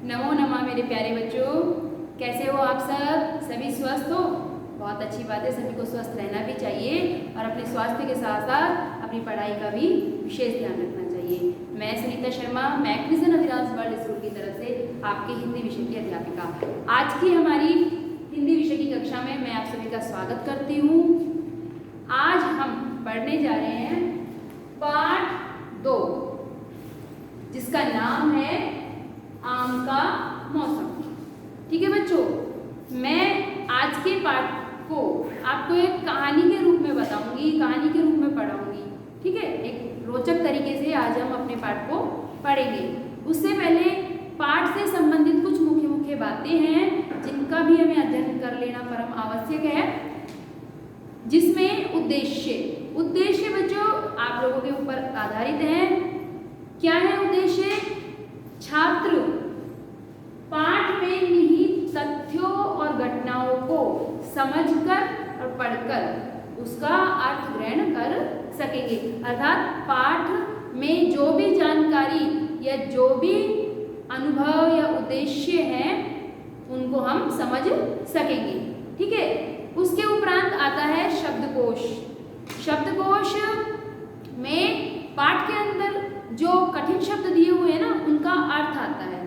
नमो नमः मेरे प्यारे बच्चों, कैसे हो आप सब? सभी स्वस्थ हो? बहुत अच्छी बात है, सभी को स्वस्थ रहना भी चाहिए और अपने स्वास्थ्य के साथ साथ अपनी पढ़ाई का भी विशेष ध्यान रखना चाहिए। मैं Sunita Sharma, Mac Vision Abhilash World School की तरफ से आपकी हिंदी विषय की अध्यापिका। आज की हमारी हिंदी विषय की कक्षा में मैं आप सभी का स्वागत करती हूँ। आज हम पढ़ने जा रहे हैं पाठ 2, जिसका नाम है आम का मौसम। ठीक है बच्चों, मैं आज के पाठ को आपको एक कहानी के रूप में बताऊंगी, कहानी के रूप में पढ़ाऊंगी। ठीक है, एक रोचक तरीके से आज हम अपने पाठ को पढ़ेंगे। उससे पहले पाठ से संबंधित कुछ मुख्य बातें हैं जिनका भी हमें अध्ययन कर लेना परम आवश्यक है, जिसमें उद्देश्य बच्चों आप लोगों के ऊपर आधारित है। क्या है उद्देश्य? छात्र पाठ में निहित तथ्यों और घटनाओं को समझकर और पढ़कर उसका अर्थ ग्रहण कर सकेंगे। अर्थात पाठ में जो भी जानकारी या जो भी अनुभव या उद्देश्य है उनको हम समझ सकेंगे। ठीक है, उसके उपरांत आता है शब्दकोश। शब्दकोश में पाठ के अंदर जो कठिन शब्द दिए हुए हैं ना, उनका अर्थ आता है।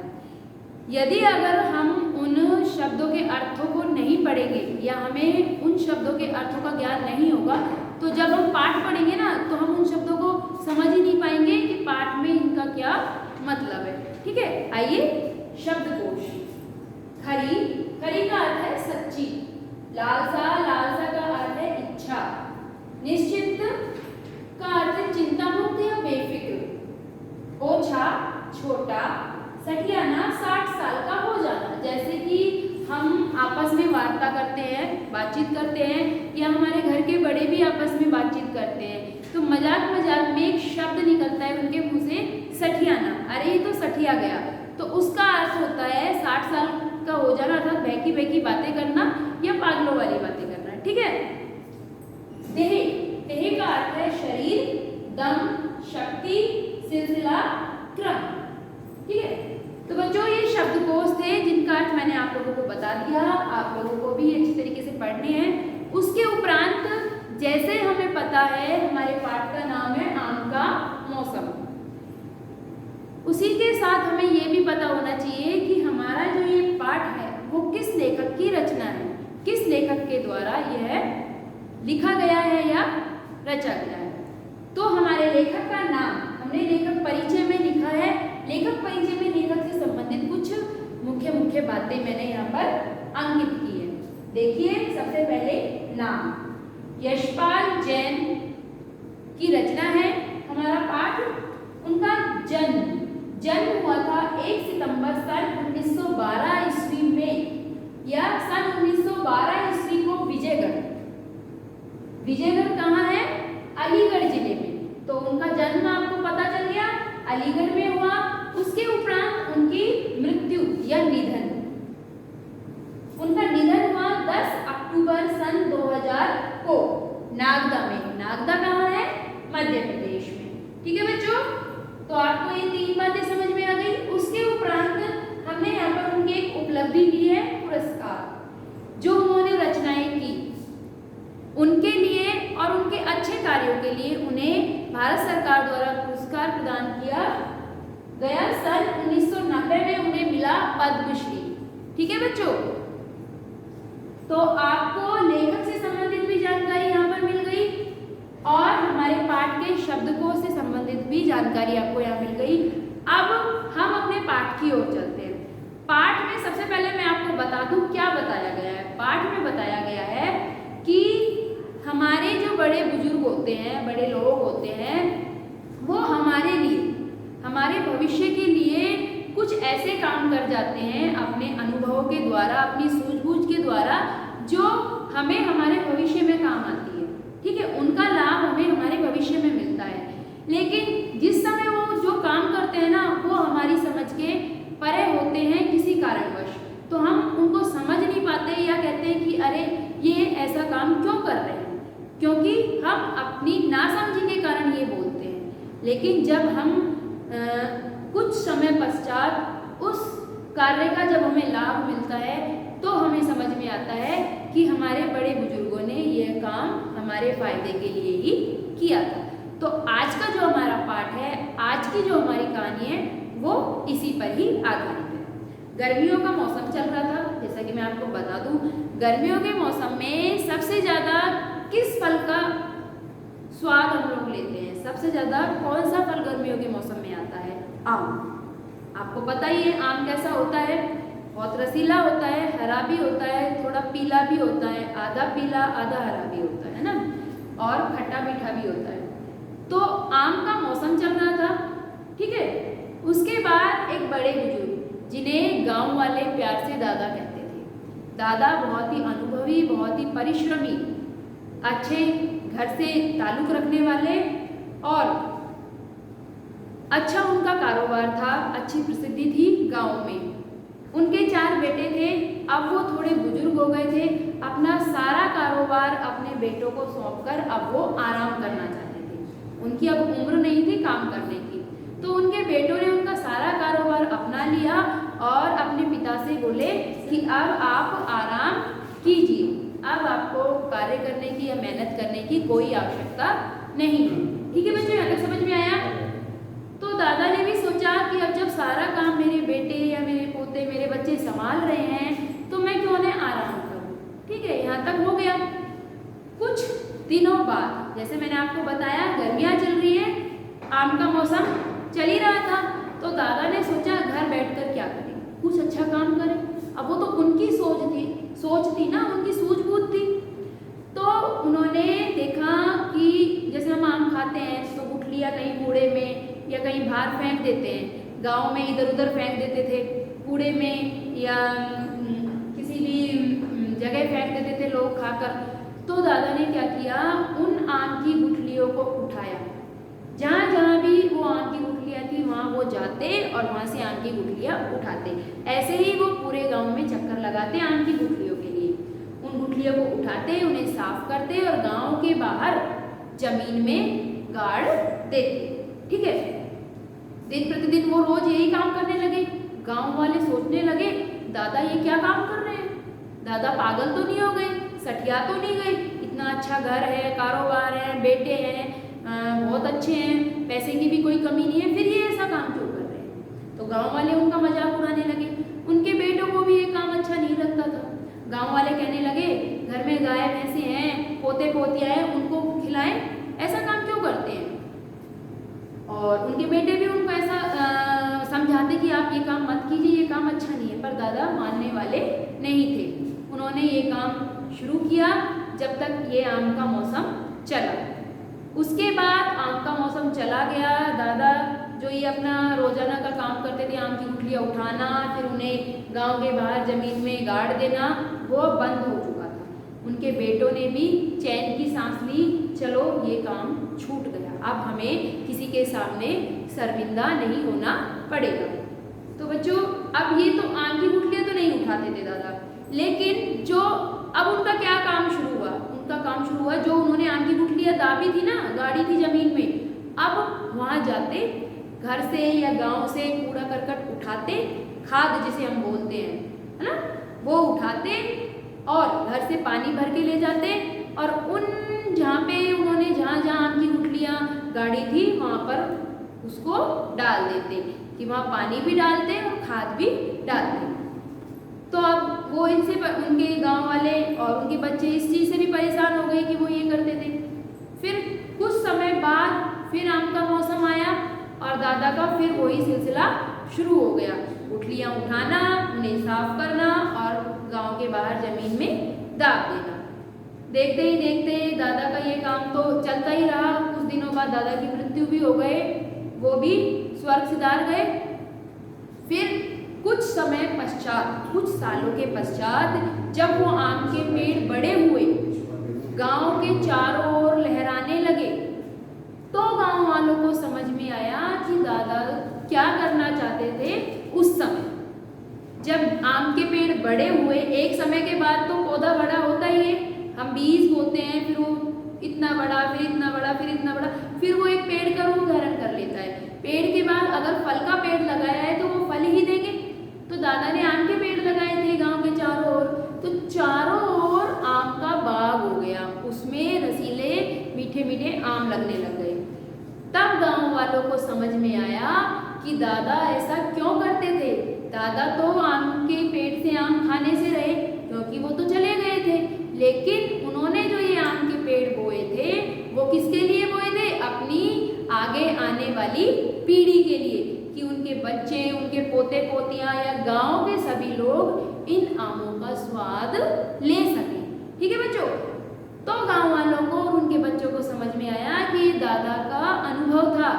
यदि अगर हम उन शब्दों के अर्थों को नहीं पढ़ेंगे या हमें उन शब्दों के अर्थों का ज्ञान नहीं होगा, तो जब हम पाठ पढ़ेंगे ना तो हम उन शब्दों को समझ ही नहीं पाएंगे कि पाठ में इनका क्या मतलब है। ठीक है, आइए शब्दकोश। खरी का अर्थ है सच्ची। लालसा का अर्थ है इच्छा। निश्चित का अर्थ है चिंता मुक्त या बेफिक्र। ओछा छोटा। सठियाना 60 साल का हो जाना। जैसे कि हम आपस में वार्ता करते हैं, बातचीत करते हैं, या हमारे घर के बड़े भी आपस में बातचीत करते हैं, तो मजाक में एक शब्द निकलता है उनके मुंह से, सठियाना। अरे ये तो सठिया गया, तो उसका अर्थ होता है 60 साल का हो जाना, अर्थात बहकी बातें करना या पागलों वाली बातें करना। ठीक है। देह का अर्थ है शरीर, दम, शक्ति, सिलसिला, क्रम। ठीक है, तो बच्चों ये शब्दकोश थे जिनका अर्थ मैंने आप लोगों को बता दिया। आप लोगों को भी अच्छी तरीके से पढ़ने हैं। उसके उपरांत जैसे हमें पता है हमारे पाठ का नाम है आम का मौसम, उसी के साथ हमें ये भी पता होना चाहिए कि हमारा जो ये पाठ है वो किस लेखक की रचना है, किस लेखक के द्वारा यह लिखा गया है या रचा गया है। तो हमारे लेखक का नाम हमने लेखक परिचय में लिखा है। लेखक परिचय में लेखक से संबंधित कुछ मुख्य बातें मैंने यहाँ पर अंकित की है। देखिए, सबसे पहले नाम यशपाल जैन की रचना है हमारा पाठ। उनका जन्म हुआ था 1 सितंबर सन 1912 ईस्वी में, या सन 1912 ईस्वी को विजयगढ़ कहाँ है? अलीगढ़ जिले में। तो उनका जन्म आपको पता चल गया, अलीगढ़ में हुआ। उसके उपरांत उनकी मृत्यु या निधन, उनका निधन हुआ 10 अक्टूबर सन 2000 को नागदा में। नागदा कहाँ है? मध्य प्रदेश में। ठीक है बच्चों, तो आपको ये 3 बातें समझ में आ गई। उसके उपरांत हमने यहाँ पर उनकी एक उपलब्धि ली है, पुरस्कार। जो उन्होंने रचनाएं की उनके लिए और उनके अच्छे कार्यों के लिए उन्हें भारत सरकार द्वारा पुरस्कार प्रदान किया गया। सन 1990 में उन्हें मिला पद्मश्री। ठीक है बच्चों, तो आपको लेखक से संबंधित भी जानकारी यहाँ पर मिल गई और हमारे पाठ के शब्दकोश से संबंधित भी जानकारी आपको यहाँ मिल गई। अब हम अपने पाठ की ओर चलते हैं। पाठ में सबसे पहले मैं आपको बता दूं क्या बताया गया है। पाठ में बताया गया है कि हमारे जो बड़े बुजुर्ग होते हैं, बड़े लोग होते हैं, वो हमारे लिए, हमारे भविष्य के लिए कुछ ऐसे काम कर जाते हैं अपने अनुभवों के द्वारा, अपनी सूझबूझ के द्वारा, जो हमें हमारे भविष्य में काम आती है। ठीक है, उनका लाभ हमें हमारे भविष्य में मिलता है। लेकिन जिस समय वो जो काम करते हैं ना, वो हमारी समझ के परे होते हैं किसी कारणवश, तो हम उनको समझ नहीं पाते या कहते हैं कि अरे ये ऐसा काम क्यों कर रहे हैं, क्योंकि हम अपनी नासमझी के कारण ये बोलते हैं। लेकिन जब हम कुछ समय पश्चात उस कार्य का जब हमें लाभ मिलता है तो हमें समझ में आता है कि हमारे बड़े बुजुर्गों ने यह काम हमारे फायदे के लिए ही किया था। तो आज का जो हमारा पाठ है, आज की जो हमारी कहानी है, वो इसी पर ही आधारित है। गर्मियों का मौसम चल रहा था, जैसा कि मैं आपको बता दूं, गर्मियों के मौसम में सबसे ज़्यादा किस फल का स्वाद हम लोग लेते हैं? सबसे ज़्यादा कौन सा फल गर्मियों के मौसम में आता है? आम। आपको पता ही है आम कैसा होता है, बहुत रसीला होता है, हरा भी होता है, थोड़ा पीला भी होता है, आधा पीला आधा हरा भी होता है ना, और खट्टा मीठा भी होता है। तो आम का मौसम चल रहा था, ठीक है। उसके बाद एक बड़े बुजुर्ग, जिन्हें गांव वाले प्यार से दादा कहते थे, दादा बहुत ही अनुभवी, बहुत ही परिश्रमी, अच्छे घर से ताल्लुक रखने वाले और अच्छा उनका कारोबार था, अच्छी प्रसिद्धि थी गांव में। उनके 4 बेटे थे, अब वो थोड़े बुजुर्ग हो गए थे, अपना सारा कारोबार अपने बेटों को सौंपकर अब वो आराम करना चाहते थे। उनकी अब उम्र नहीं थी काम करने की, तो उनके बेटों ने उनका सारा कारोबार अपना लिया और अपने पिता से बोले कि अब आप आराम कीजिए, अब आपको कार्य करने की या मेहनत करने की कोई आवश्यकता नहीं है। ठीक है बच्चों, यहाँ तक समझ में आया? तो दादा ने भी सोचा कि अब जब सारा काम मेरे बेटे या मेरे पोते, मेरे बच्चे संभाल रहे हैं, तो मैं क्यों न आराम करूं। ठीक है, यहाँ तक हो गया। कुछ दिनों बाद, जैसे मैंने आपको बताया, गर्मियाँ चल रही है, आम का मौसम चल ही रहा था, तो दादा ने सोचा घर बैठकर क्या करें, कुछ अच्छा काम करें। अब वो तो उनकी सोच थी ना, उनकी सूझबूझ थी। तो उन्होंने देखा कि जैसे हम आम खाते हैं तो गुठलियाँ कहीं कूड़े में या कहीं बाहर फेंक देते हैं, गांव में इधर उधर फेंक देते थे कूड़े में या किसी भी जगह फेंक देते थे लोग खाकर। तो दादा ने क्या किया, उन आम की गुठलियों को उठाया, जहाँ जहाँ भी वो आम की गुठलियाँ थी वहाँ वो जाते और वहाँ से आम की गुठलियाँ उठाते। ऐसे ही वो पूरे गांव में चक्कर लगाते आम की गुठलियों के लिए। उन गुठलियों को उठाते, उन्हें साफ करते और गांव के बाहर जमीन में गाड़ देते। ठीक है, दिन प्रतिदिन वो रोज यही काम करने लगे। गांव वाले सोचने लगे, दादा ये क्या काम कर रहे हैं, दादा पागल तो नहीं हो गए, सठिया तो नहीं गए, इतना अच्छा घर है, कारोबार है, बेटे हैं, बहुत अच्छे हैं, पैसे की भी कोई कमी नहीं है, फिर ये ऐसा काम क्यों कर रहे हैं। तो गांव वाले उनका मजाक उड़ाने लगे। उनके बेटों को भी ये काम अच्छा नहीं लगता था। गांव वाले कहने लगे, घर में गाय भैंसे हैं, पोते पोतियाँ हैं, उनको खिलाएं, ऐसा काम क्यों करते हैं। और उनके बेटे भी उनको ऐसा समझाते कि आप ये काम मत कीजिए, ये काम अच्छा नहीं है, पर दादा मानने वाले नहीं थे। उन्होंने ये काम शुरू किया जब तक ये आम का मौसम चला। उसके बाद आम का मौसम चला गया, दादा जो ये अपना रोजाना का काम करते थे, आम की गुठलियाँ उठाना, फिर उन्हें गांव के बाहर जमीन में गाड़ देना, वो बंद हो चुका था। उनके बेटों ने भी चैन की सांस ली, चलो ये काम छूट गया, अब हमें किसी के सामने शर्मिंदा नहीं होना पड़ेगा। तो बच्चों, अब ये तो आम की गुठलियाँ तो नहीं उठाते थे दादा, लेकिन जो अब उनका क्या काम शुरू हुआ, उनका काम शुरू हुआ, जो उन्होंने आम की गुठलियाँ दाबी थी ना, गाड़ी थी जमीन में, अब वहाँ जाते, घर से या गांव से कूड़ा करकट उठाते, खाद जिसे हम बोलते हैं, है ना, वो उठाते और घर से पानी भर के ले जाते और उन जहाँ पे उन्होंने जहाँ आम की गुठलियाँ गाड़ी थी वहाँ पर उसको डाल देते, कि वहाँ पानी भी डालते और खाद भी डालते। तो अब वो इनसे उनके गांव वाले और उनके बच्चे इस चीज़ से भी परेशान हो गए कि वो ये करते थे। फिर कुछ समय बाद फिर आम का मौसम आया और दादा का फिर वही सिलसिला शुरू हो गया, गुठलियाँ उठाना, उन्हें साफ करना और गांव के बाहर जमीन में दाब देना। देखते ही देखते दादा का ये काम तो चलता ही रहा। कुछ दिनों बाद दादा की मृत्यु भी हो गए, वो भी स्वर्ग सिधार गए। फिर कुछ समय पश्चात, कुछ सालों के पश्चात, जब वो आम के पेड़ बड़े हुए, गांव के चारों ओर लहराने लगे, तो गांव वालों को समझ में आया कि दादा क्या करना चाहते थे उस समय। जब आम के पेड़ बड़े हुए, एक समय के बाद तो पौधा बड़ा होता ही है, हम बीज बोते हैं, फिर वो इतना बड़ा, फिर इतना बड़ा, फिर इतना बड़ा, फिर वो एक पेड़ का रूप धारण कर लेता है। पेड़ के बाद अगर फल का पेड़ लगाया है तो वो फल ही देंगे। तो दादा लगने लग गए। तब गांव वालों को समझ में आया कि दादा ऐसा क्यों करते थे। दादा तो आम के पेड़ से आम खाने से रहे, क्योंकि वो तो चले गए थे, लेकिन उन्होंने जो ये आम के पेड़ बोए थे वो किसके लिए बोए थे? अपनी आगे आने वाली पीढ़ी के लिए, कि उनके बच्चे, उनके पोते पोतियां या गांव के सभी लोग इन आमों का स्वाद ले सकें। ठीक है बच्चों, तो गांव वालों को और उनके बच्चों को समझ में आया कि दादा का अनुभव था,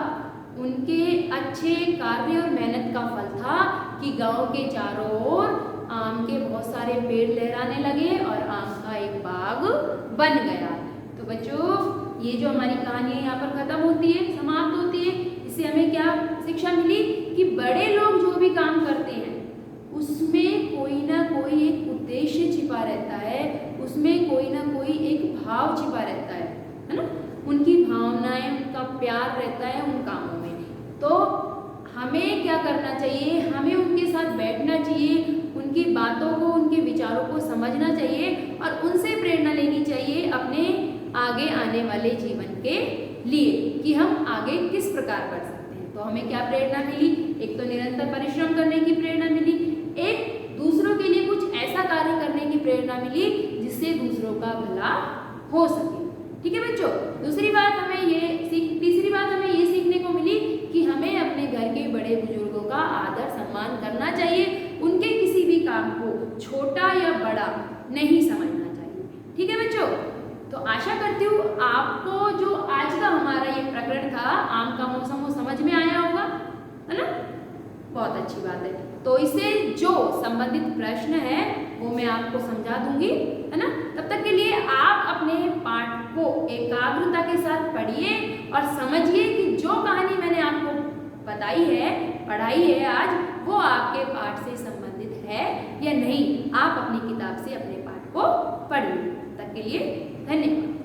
उनके अच्छे कार्य और मेहनत का फल था कि गांव के चारों ओर आम के बहुत सारे पेड़ लहराने लगे और आम का एक बाग बन गया। तो बच्चों, ये जो हमारी कहानी है यहाँ पर खत्म होती है, समाप्त होती है। इससे हमें क्या शिक्षा मिली कि बड़े लोग जो भी काम करते हैं उसमें कोई ना कोई एक उद्देश्य छिपा रहता है, उसमें कोई ना कोई एक भाव छिपा रहता है ना? उनकी भावनाएं, उनका प्यार रहता है उन कामों में। तो हमें क्या करना चाहिए? हमें उनके साथ बैठना चाहिए, उनकी बातों को, उनके विचारों को समझना चाहिए और उनसे प्रेरणा लेनी चाहिए अपने आगे आने वाले जीवन के लिए कि हम आगे किस प्रकार बढ़ सकते हैं। तो हमें क्या प्रेरणा मिली? एक तो निरंतर परिश्रम करने की प्रेरणा मिली, एक दूसरों के लिए कुछ ऐसा कार्य करने की प्रेरणा मिली जिससे दूसरों का भला हो सके। ठीक है बच्चों, तीसरी बात हमें ये सीखने को मिली कि हमें अपने घर के बड़े बुजुर्गों का आदर सम्मान करना चाहिए, उनके किसी भी काम को छोटा या बड़ा नहीं समझना चाहिए। ठीक है बच्चों, तो आशा करती हूँ आपको जो आज का हमारा ये प्रकरण था आम का मौसम वो समझ में आया होगा, है ना? बहुत अच्छी बात है। तो इससे जो संबंधित प्रश्न है वो मैं आपको समझा दूंगी, है ना? तब तक के लिए आप अपने पाठ को एकाग्रता के साथ पढ़िए और समझिए कि जो कहानी मैंने आपको बताई है, पढ़ाई है आज, वो आपके पाठ से संबंधित है या नहीं। आप अपनी किताब से अपने पाठ को पढ़िए। तब तक के लिए धन्यवाद।